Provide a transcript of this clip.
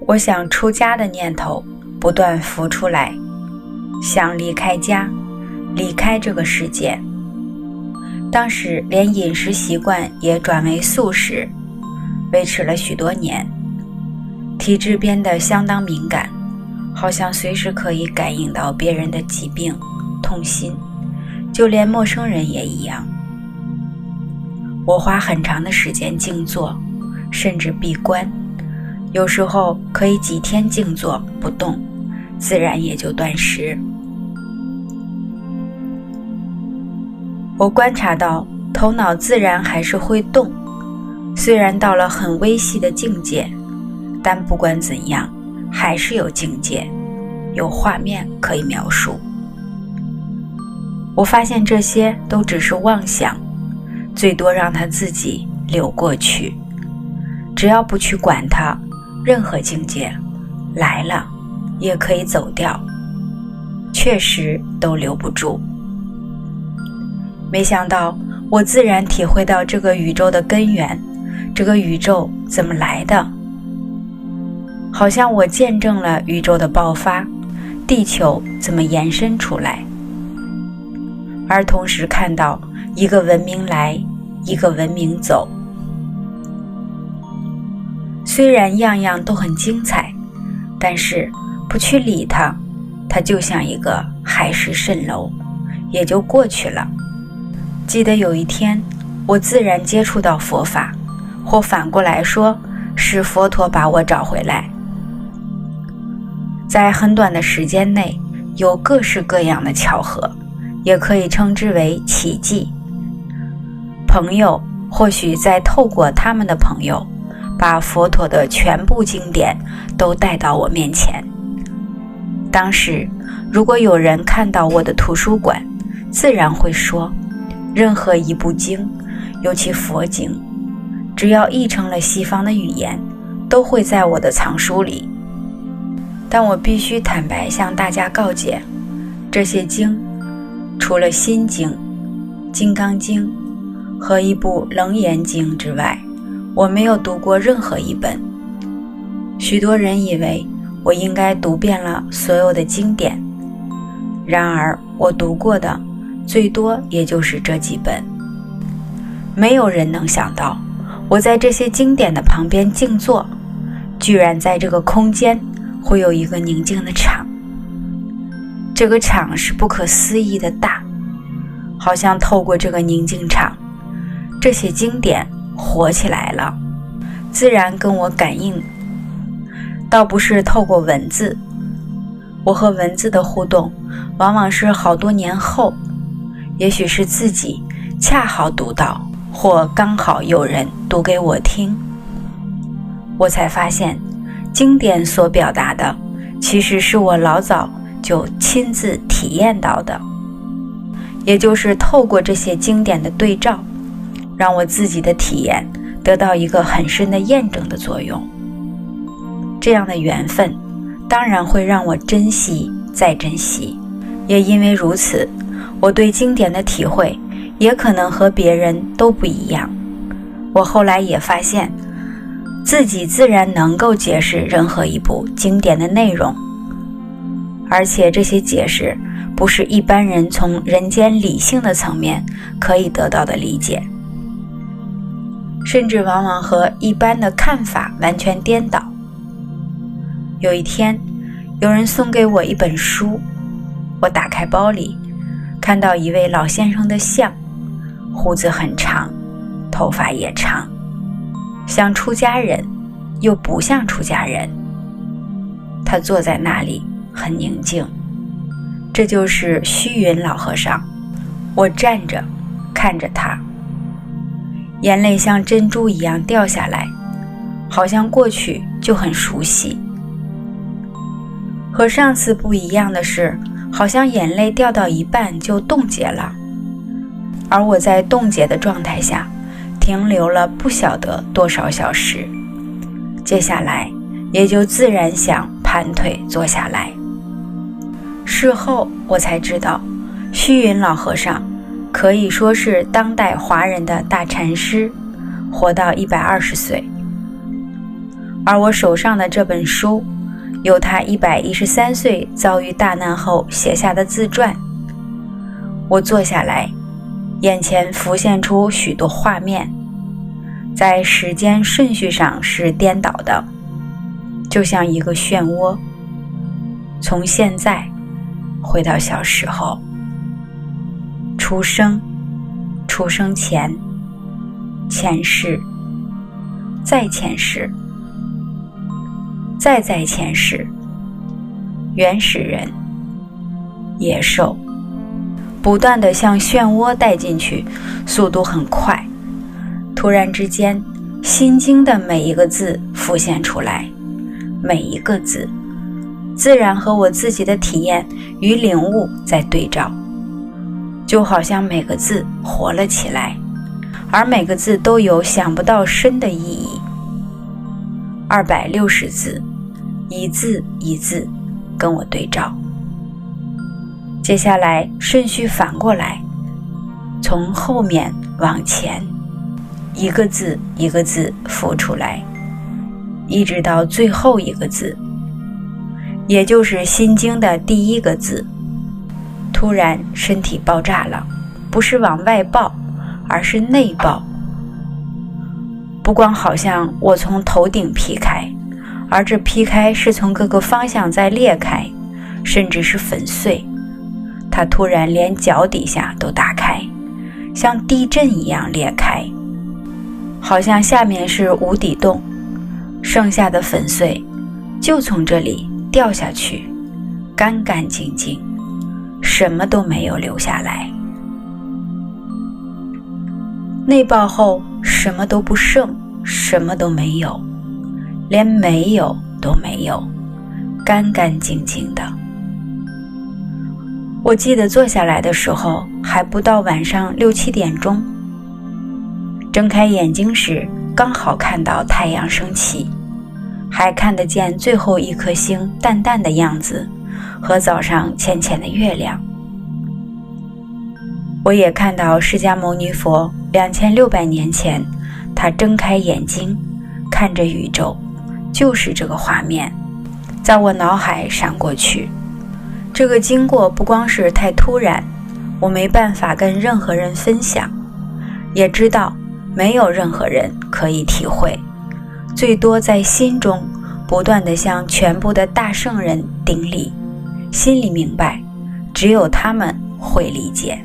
我想出家的念头不断浮出来，想离开家，离开这个世界。当时连饮食习惯也转为素食，维持了许多年。体质变得相当敏感，好像随时可以感应到别人的疾病、痛心，就连陌生人也一样。我花很长的时间静坐，甚至闭关，有时候可以几天静坐不动，自然也就断食。我观察到头脑自然还是会动，虽然到了很微细的境界，但不管怎样，还是有境界，有画面可以描述。我发现这些都只是妄想，最多让它自己流过去。只要不去管它，任何境界来了也可以走掉，确实都留不住。没想到我自然体会到这个宇宙的根源，这个宇宙怎么来的？好像我见证了宇宙的爆发，地球怎么延伸出来，而同时看到一个文明来，一个文明走。虽然样样都很精彩，但是不去理它，它就像一个海市蜃楼，也就过去了。记得有一天，我自然接触到佛法，或反过来说，是佛陀把我找回来。在很短的时间内，有各式各样的巧合，也可以称之为奇迹。朋友或许在透过他们的朋友，把佛陀的全部经典都带到我面前。当时如果有人看到我的图书馆，自然会说，任何一部经，尤其佛经，只要译成了西方的语言，都会在我的藏书里。但我必须坦白向大家告诫，这些经除了心经、金刚经和一部楞严经之外，我没有读过任何一本。许多人以为我应该读遍了所有的经典，然而我读过的最多也就是这几本。没有人能想到，我在这些经典的旁边静坐，居然在这个空间会有一个宁静的场。这个场是不可思议的大，好像透过这个宁静场，这些经典活起来了，自然跟我感应。倒不是透过文字，我和文字的互动往往是好多年后，也许是自己恰好读到，或刚好有人读给我听，我才发现经典所表达的其实是我老早就亲自体验到的，也就是透过这些经典的对照，让我自己的体验得到一个很深的验证的作用。这样的缘分当然会让我珍惜再珍惜，也因为如此，我对经典的体会也可能和别人都不一样。我后来也发现自己自然能够解释任何一部经典的内容，而且这些解释不是一般人从人间理性的层面可以得到的理解，甚至往往和一般的看法完全颠倒。有一天，有人送给我一本书，我打开包里，看到一位老先生的像，胡子很长，头发也长，像出家人又不像出家人。他坐在那里很宁静，这就是虚云老和尚。我站着看着他，眼泪像珍珠一样掉下来，好像过去就很熟悉。和上次不一样的是，好像眼泪掉到一半就冻结了，而我在冻结的状态下停留了不晓得多少小时，接下来也就自然想盘腿坐下来。事后我才知道，虚云老和尚可以说是当代华人的大禅师，活到120岁。而我手上的这本书有他113岁遭遇大难后写下的自传。我坐下来，眼前浮现出许多画面，在时间顺序上是颠倒的，就像一个漩涡，从现在回到小时候，出生前，前世，再前世，再前世，原始人，野兽，不断地向漩涡带进去，速度很快。突然之间，心经的每一个字浮现出来，每一个字自然和我自己的体验与领悟在对照，就好像每个字活了起来，而每个字都有想不到深的意义。260字，一字一字跟我对照。接下来顺序反过来，从后面往前，一个字一个字浮出来，一直到最后一个字，也就是心经的第一个字。突然身体爆炸了，不是往外爆，而是内爆。不光好像我从头顶劈开，而这劈开是从各个方向在裂开，甚至是粉碎。它突然连脚底下都打开，像地震一样裂开，好像下面是无底洞，剩下的粉碎就从这里掉下去，干干净净，什么都没有留下来。内爆后什么都不剩，什么都没有，连没有都没有，干干净净的。我记得坐下来的时候还不到晚上6、7点钟，睁开眼睛时刚好看到太阳升起，还看得见最后一颗星淡淡的样子和早上浅浅的月亮。我也看到释迦牟尼佛2600年前，他睁开眼睛看着宇宙，就是这个画面在我脑海闪过去。这个经过不光是太突然，我没办法跟任何人分享，也知道没有任何人可以体会，最多在心中不断地向全部的大圣人顶礼，心里明白只有他们会理解。